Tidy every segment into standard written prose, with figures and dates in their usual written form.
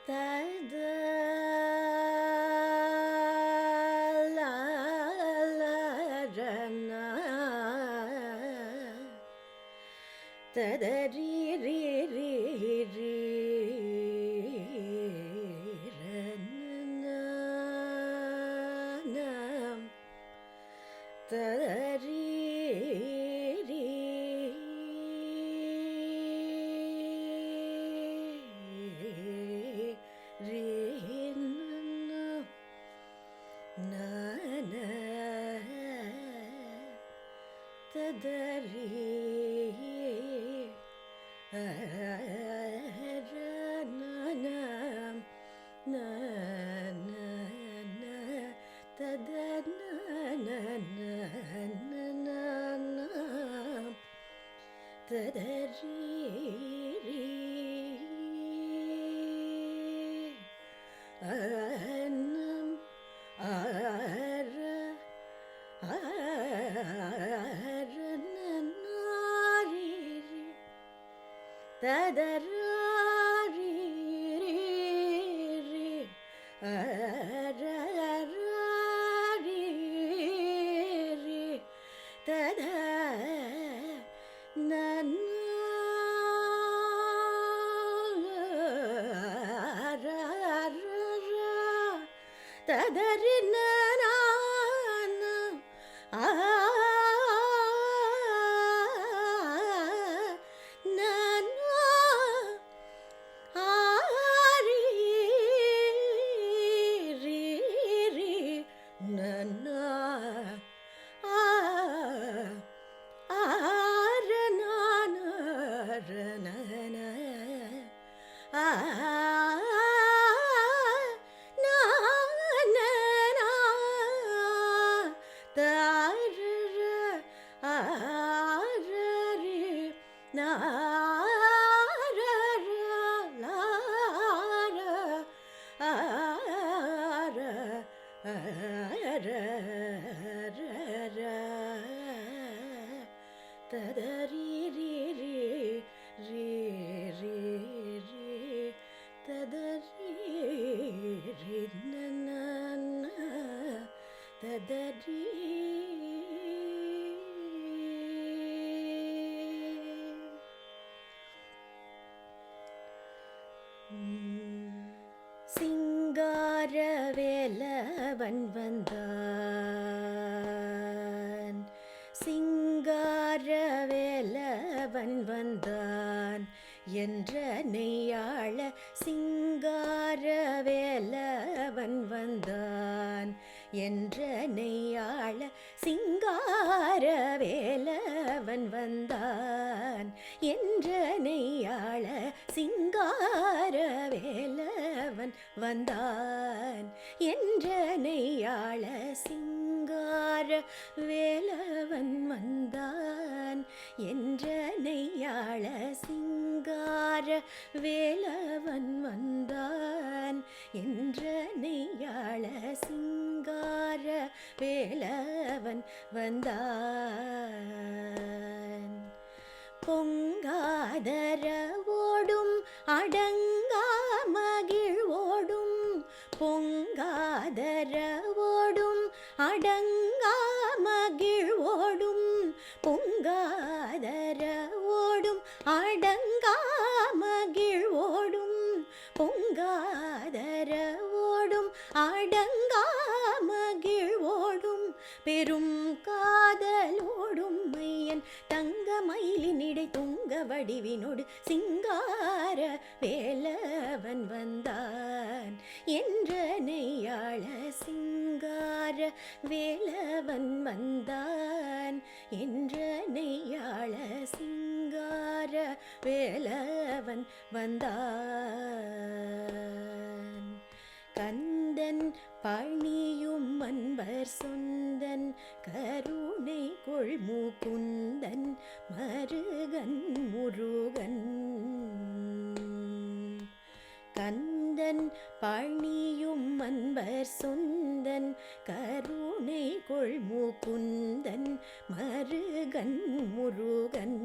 தத ததரி ரி ரி ரி ததரி ரி ரி ந ததரி ததரி ரி ரி தத ததரி ததரி ரி ரி ரி ரி ரி ததரி ரி ந ததரி சிங்கார வேலவன் வந்தான், சிங்கார வேலவன் வந்தான் என்றனையாள சிங்கார வேலவன் வந்தான் என்றனையாள சிங்கார வேலவன் வந்தான் என்றனையாள சிங்கார வேலவன் வந்தான் என்றனையாள சிங்கார வேலவன் வந்தான் என்றனையாள சிங்கார வேலவன் வந்தான் என்றனையாள சிங்கார வேலவன் வந்தான் பொங்காதர ஓடும் அடங்கா மகிழ்வோடும் பொங்காதர ஓடும் அடங்கா மகிழ்வோடும் பொங்காதர ஓடும் அடங்கா மகிழ்வோடும் பொங்காதர ஓடும் அடங்கா மகிழ்வோடும் பெரும் காதலோடும் மையன் தங்க மயிலினிடை துங்க வடிவினோடு சிங்கார வேலவன் வந்தான் என்றனையாள சிங்கார வேலவன் வந்தான் என்றனையாள சிங்கார வேலவன் வந்தான் கந்தன் பணியும் அன்பர் சொந்தன் கருணை கொள்முகுந்தன் மருகன் முருகன் கந்தன் பணியும் அன்பர் சொந்தன் கருணை கொள்முகுந்தன் மருகன் முருகன்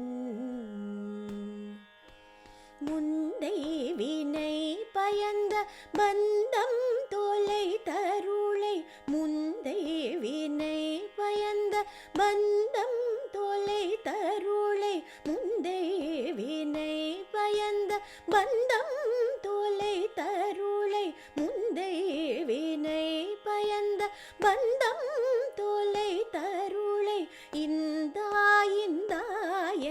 முந்தை வினை பயந்த பந்தம் தோலை தருளை முந்தை வினை பயந்த பந்தம் தோலை தருளை முந்தை வினை பயந்த பந்தம் தோலை தருளை முந்தை வினை பயந்த பந்தம் தோலை தருளை இந்தா இந்தா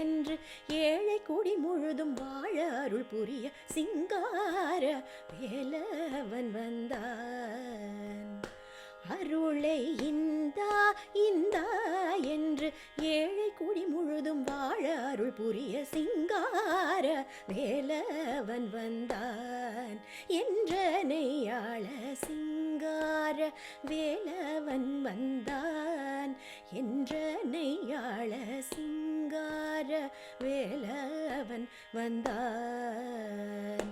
என்று ஏழை குடி முழுதும் வாழ அருள் புரிய சிங்கார வேலவன் வந்தான். அருளை இந்தா இந்தா என்று ஏழை குடி முழுதும் வாழ அருள் புரிய சிங்கார வேலவன் வந்தான். என்றனையாள சிங்கார வேலவன் வந்தான். என்றனையாள சிங்கார வேலவன் வந்தான்.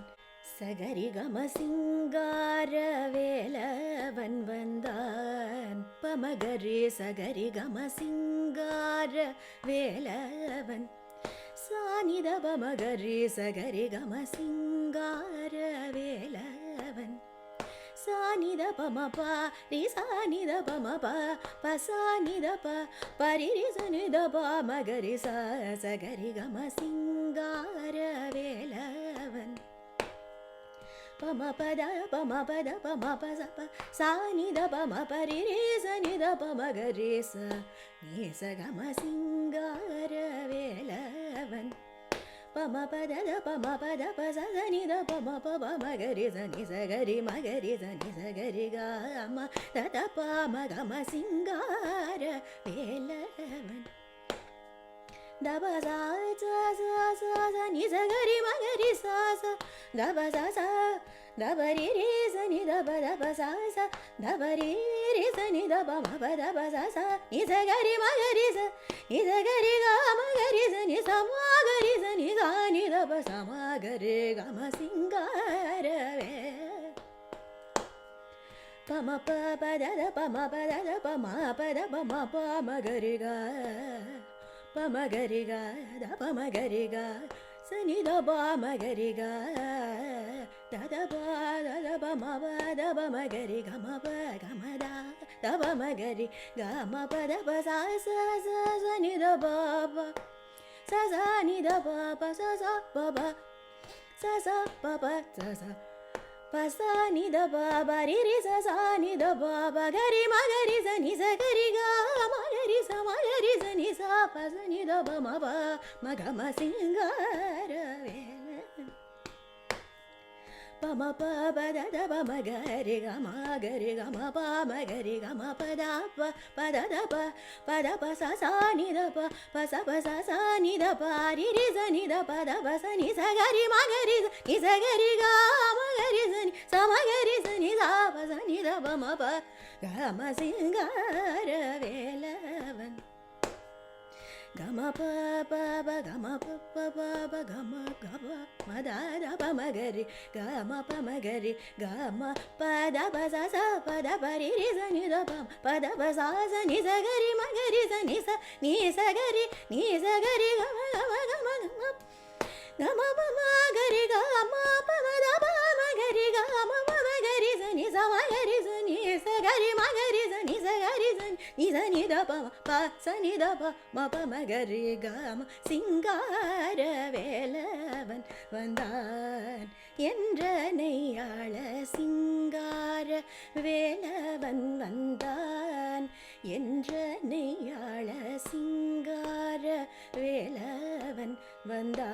சகரி கம சிங்கார வேலவன் வந்தான். பமகரே சகரி கம சிங்கார வேலவன் சானித பமகரே சகரி கம சிங்கார வேலவன் சானித பமப ரி சானித பமப பசானித ப பரிரி சனித பமகரி சகரி கம சிங்கார வேலவன் பமபத பமபத பமபசப சானித பம பரிரி சனித பமகரி ச நீச கம சிங்கார வேலவன் பமபத பமபத பசனித பமப பமகரி சனி சகரி மகரி சனி சகரி கம தத பம கம சிங்கார வேலவன் தப சா நீ சகரி மகரி சாச தப சா தபரி ரே சனி தப தப சா தபரி ரே சனி தப மப தப சா நீ சகரி மகரி ச நீ சகரி மகரி சனி சமாகரி சனி சானி தப சமாகரி கம சிங்கார பம பத பம பத பம பத பம பமகரி க பமகரி க த பமகரி க சனி த பமகரி க தத பம பத பமகரி கம ப கம த த பமகரி கம பத ப சா சனி த ப ச சனி த ப ச ச ப ப ச ச ப ப ச ச பசானி த பரி ரி சசானி த பகரி மகரி சனி சகரி க மகரி ச மகரி சனி ச பசனி த பம ப மகம சிங்கார வேலவன் பம ப பத த பமகரி க மகரி க ம ப மகரி க ம பத ப பத த ப பத ப சசானி த ப பச ப சசானி த பரி ரி சனி த பத ப சனி சகரி மகரி சனி சகரி க மகரி சனி சமகரி சனி ச ப சனி த பம ப கம சிங்கார வேலவன் கம ப ப ப கம ப ப ப ப கம கப மத த பமகரி கம பமகரி கம பத ப ச ச பத பரி ரி சனி த ப பத ப ச சனி சகரி மகரி சனி ச நீ சகரி கம கம கம கம கம பமகரி கம பமத பமகரி கம பமகரி சனி சமகரி சனி சகரி மகரி சனி சகரி சனி நீ சனி த ப ப சனி த ப ம பமகரி கம சிங்கார வேலவன் வந்தான். என்றனையாள சிங்கார வேலவன் வந்தான். என்றனையாள சிங்கார வேலவன் வந்தான்.